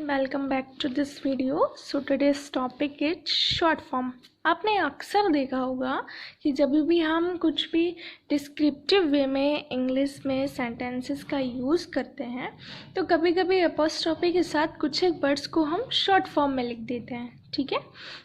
welcome back to this video. So today's topic is short form. आपने अक्सर देखा होगा कि जब भी हम कुछ भी डिस्क्रिप्टिव वे में इंग्लिश में सेंटेंसेस का यूज़ करते हैं तो कभी कभी एपोस्ट्रोफी के साथ कुछ एक वर्ड्स को हम शॉर्ट फॉर्म में लिख देते हैं. ठीक है,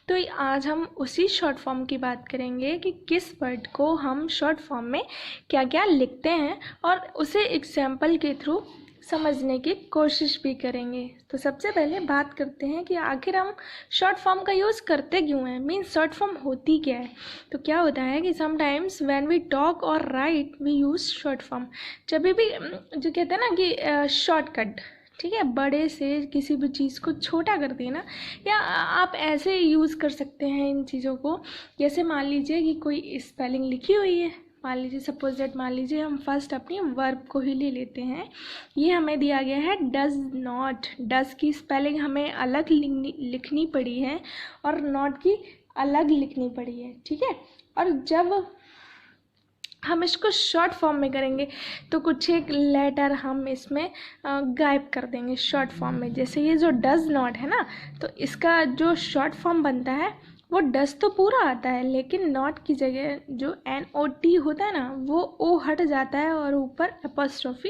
तो आज हम उसी शॉर्ट फॉर्म की बात करेंगे कि किस वर्ड को हम शॉर्ट फॉर्म में क्या क्या लिखते हैं और उसे एग्जाम्पल के थ्रू समझने की कोशिश भी करेंगे. तो सबसे पहले बात करते हैं कि आखिर हम शॉर्ट फॉर्म का यूज़ करते क्यों हैं, मीन्स शॉर्ट फॉर्म होती क्या है. तो क्या होता है कि समटाइम्स व्हेन वी टॉक और write we use short form. जब भी जो कहते हैं ना कि शॉर्टकट, ठीक है, बड़े से किसी भी चीज़ को छोटा कर देना, या आप ऐसे यूज़ कर सकते हैं इन चीज़ों को. जैसे मान लीजिए कि कोई स्पेलिंग लिखी हुई है, मान लीजिए सपोज दैट, मान लीजिए हम फर्स्ट अपनी वर्ब को ही ले लेते हैं. ये हमें दिया गया है डज नॉट. डज की स्पेलिंग हमें अलग लिखनी पड़ी है और नॉट की अलग लिखनी पड़ी है. ठीक है, और जब हम इसको शॉर्ट फॉर्म में करेंगे तो कुछ एक लेटर हम इसमें गायब कर देंगे शॉर्ट फॉर्म में. जैसे ये जो डज नॉट है ना, तो इसका जो शॉर्ट फॉर्म बनता है वो डस तो पूरा आता है, लेकिन नॉट की जगह जो NOT होता है ना, वो ओ हट जाता है और ऊपर एपोस्ट्रोफी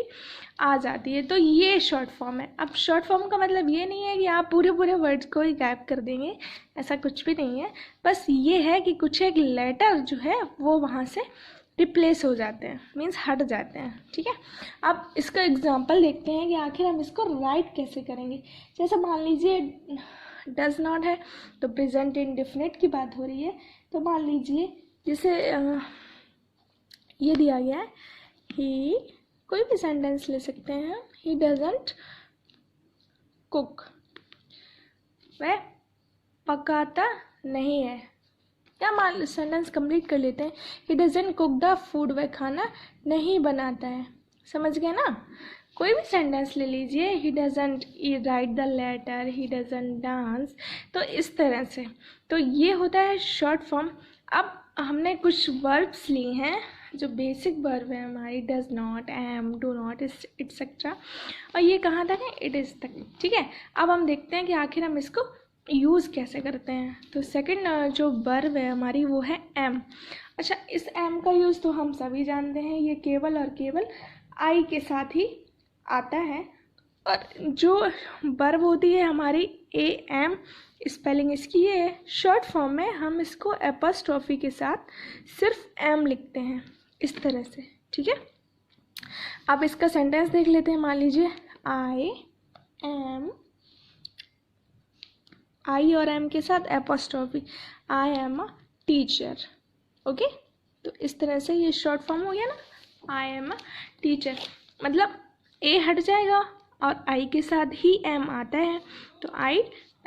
आ जाती है. तो ये शॉर्ट फॉर्म है. अब शॉर्ट फॉर्म का मतलब ये नहीं है कि आप पूरे वर्ड्स को ही गायब कर देंगे, ऐसा कुछ भी नहीं है. बस ये है कि कुछ एक लेटर जो है वो वहाँ से रिप्लेस हो जाते हैं, मीन्स हट जाते हैं. ठीक है, अब इसका एग्जाम्पल देखते हैं कि आखिर हम इसको राइट कैसे करेंगे. जैसे मान लीजिए डज नॉट है तो प्रेजेंट इंडेफिनिट की बात हो रही है. तो मान लीजिए जैसे ये दिया गया है, ही, कोई भी सेंटेंस ले सकते हैं. ही डजंट कुक, वह पकाता नहीं है. या मान सेंटेंस कंप्लीट कर लेते हैं, he doesn't cook the food, वह खाना नहीं बनाता है. समझ गए ना. कोई भी सेंटेंस ले लीजिए, he doesn't write the letter, he doesn't dance. तो इस तरह से तो ये होता है शॉर्ट फॉर्म. अब हमने कुछ वर्ब्स लिए हैं जो बेसिक वर्ब है हमारी, does not, am, do not, etcetera, और ये कहाँ तक है, इट इज़ तक. ठीक है, अब हम देखते हैं कि आखिर हम इसको यूज़ कैसे करते हैं. तो सेकंड जो वर्ब है हमारी वो है एम. अच्छा, इस एम का यूज़ तो हम सभी जानते हैं, ये केवल और केवल आई के साथ ही आता है. और जो वर्ब होती है हमारी AM, स्पेलिंग इसकी ये है. शॉर्ट फॉर्म में हम इसको एपोस्ट्रोफी के साथ सिर्फ एम लिखते हैं इस तरह से. ठीक है, अब इसका सेंटेंस देख लेते हैं. मान लीजिए आई और एम के साथ apostrophe, I am a teacher. Okay, तो इस तरह से ये शॉर्ट फॉर्म हो गया ना, आई एम अ टीचर. मतलब ए हट जाएगा और आई के साथ ही एम आता है, तो आई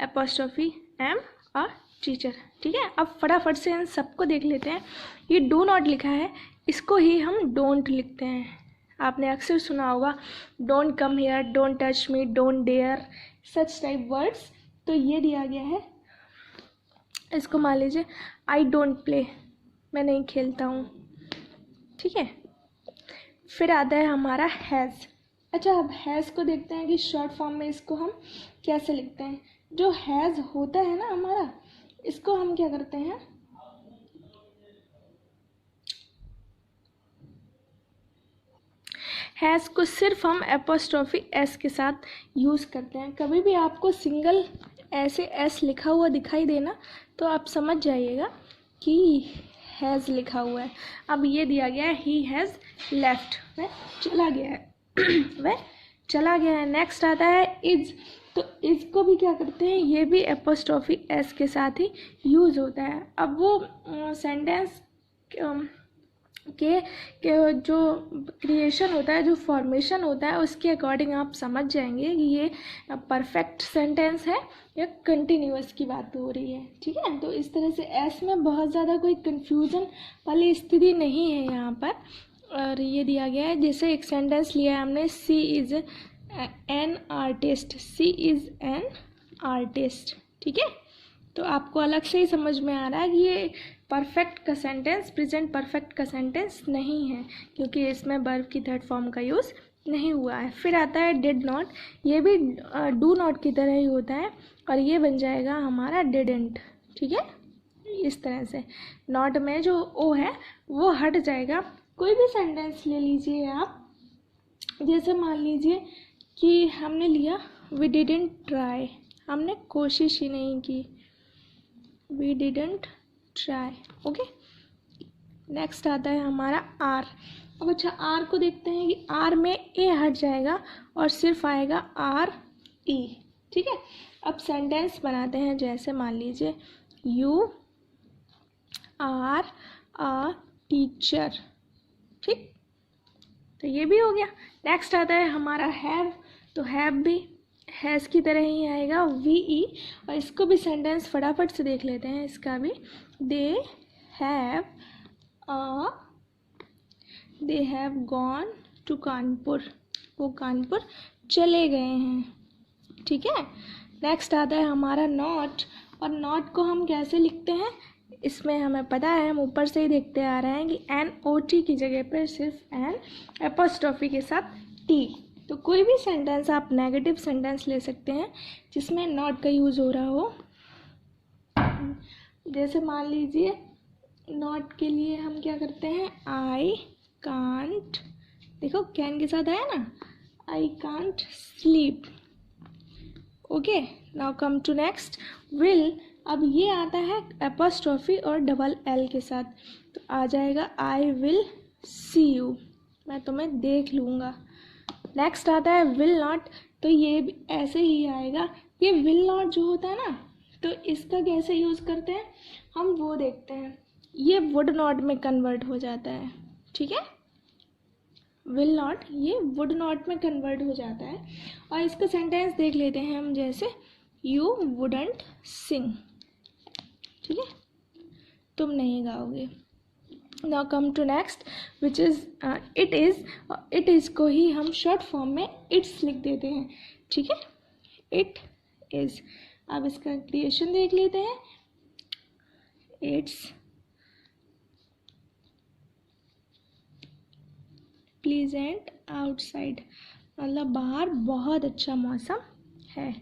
एपोस्ट्रोफी एम अ टीचर. ठीक है, अब फटाफट से इन सबको देख लेते हैं. ये डू नॉट लिखा है, इसको ही हम डोंट लिखते हैं. आपने अक्सर सुना होगा, don't come here, don't touch me, don't dare, such type words. तो ये दिया गया है, इसको मान लीजिए आई डोंट प्ले, मैं नहीं खेलता हूँ. ठीक है, फिर आता है हमारा हैज़. अच्छा, अब हैज़ को देखते हैं कि शॉर्ट फॉर्म में इसको हम कैसे लिखते हैं. जो हैज़ होता है ना हमारा, इसको हम क्या करते हैं, हैज़ को सिर्फ हम एपोस्ट्रोफी एस के साथ यूज़ करते हैं. कभी भी आपको सिंगल ऐसे एस लिखा हुआ दिखाई देना तो आप समझ जाइएगा कि हैज़ लिखा हुआ है. अब ये दिया गया है, ही हैज़ लेफ्ट, वह चला गया है. वह चला गया है. नेक्स्ट आता है इज. तो इज को भी क्या करते हैं, ये भी एपोस्ट्रोफी एस के साथ ही यूज़ होता है. अब वो सेंटेंस के जो क्रिएशन होता है, जो फॉर्मेशन होता है, उसके अकॉर्डिंग आप समझ जाएंगे कि ये परफेक्ट सेंटेंस है या कंटिन्यूअस की बात हो रही है. ठीक है, तो इस तरह से एस में बहुत ज़्यादा कोई कंफ्यूजन वाली स्थिति नहीं है यहाँ पर. और ये दिया गया है, जैसे एक सेंटेंस लिया है हमने, she is an artist, she is an artist. ठीक है, तो आपको अलग से ही समझ में आ रहा है कि ये परफेक्ट का सेंटेंस, प्रेजेंट परफेक्ट का सेंटेंस नहीं है, क्योंकि इसमें वर्ब की थर्ड फॉर्म का यूज़ नहीं हुआ है। फिर आता है डिड नॉट, ये भी डू नॉट की तरह ही होता है और ये बन जाएगा हमारा डिडंट। ठीक है, इस तरह से नॉट में जो ओ है वो हट जाएगा। कोई भी सेंटेंस ले लीजिए आप, जैसे मान लीजिए कि हमने लिया वी डिडंट ट्राई, हमने कोशिश ही नहीं की, we didn't try. Okay, next आता है हमारा आर। अब अच्छा, आर को देखते हैं कि आर में ए हट जाएगा और सिर्फ आएगा आर ई। ठीक है, अब सेंटेंस बनाते हैं, जैसे मान लीजिए यू आर अ टीचर। ठीक, तो ये भी हो गया। नेक्स्ट आता है हमारा हैव, तो हैव भी हैज़ की तरह ही आएगा वी ई, और इसको भी सेंटेंस फटाफट से देख लेते हैं इसका भी। They have gone to Kanpur, वो कानपुर चले गए हैं। ठीक है, नेक्स्ट आता है हमारा नॉट, और नॉट को हम कैसे लिखते हैं, इसमें हमें पता है, हम ऊपर से ही देखते आ रहे हैं कि एन ओ टी की जगह पर सिर्फ एन एपोस्ट्रोफी के साथ टी। तो कोई भी सेंटेंस आप नेगेटिव सेंटेंस ले सकते हैं जिसमें नॉट का यूज़ हो रहा हो। जैसे मान लीजिए नॉट के लिए हम क्या करते हैं, आई कांट, देखो कैन के साथ आया ना, I can't sleep. Okay, now come to next will. अब ये आता है एपोस्ट्रोफी और डबल एल के साथ, तो आ जाएगा आई विल सी यू, मैं तुम्हें देख लूँगा। नेक्स्ट आता है विल नॉट, तो ये भी ऐसे ही आएगा। ये विल नॉट जो होता है ना, तो इसका कैसे यूज़ करते हैं हम वो देखते हैं। ये वुड नॉट में कन्वर्ट हो जाता है। ठीक है, विल नॉट ये वुड नॉट में कन्वर्ट हो जाता है। और इसका सेंटेंस देख लेते हैं हम, जैसे यू वुडंट सिंग। ठीक है, तुम नहीं गाओगे। Now come to next which is it is. It is को ही हम शॉर्ट फॉर्म में इट्स लिख देते हैं। ठीक है, इट इज़। अब इसका क्रिएशन देख लेते हैं, इट्स प्लीजेंट आउटसाइड, मतलब बाहर बहुत अच्छा मौसम है।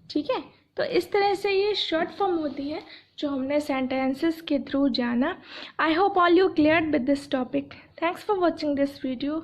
ठीक है, तो इस तरह से ये शॉर्ट फॉर्म होती है जो हमने सेंटेंसेस के थ्रू जाना। I hope all you cleared with this topic. Thanks for watching this video.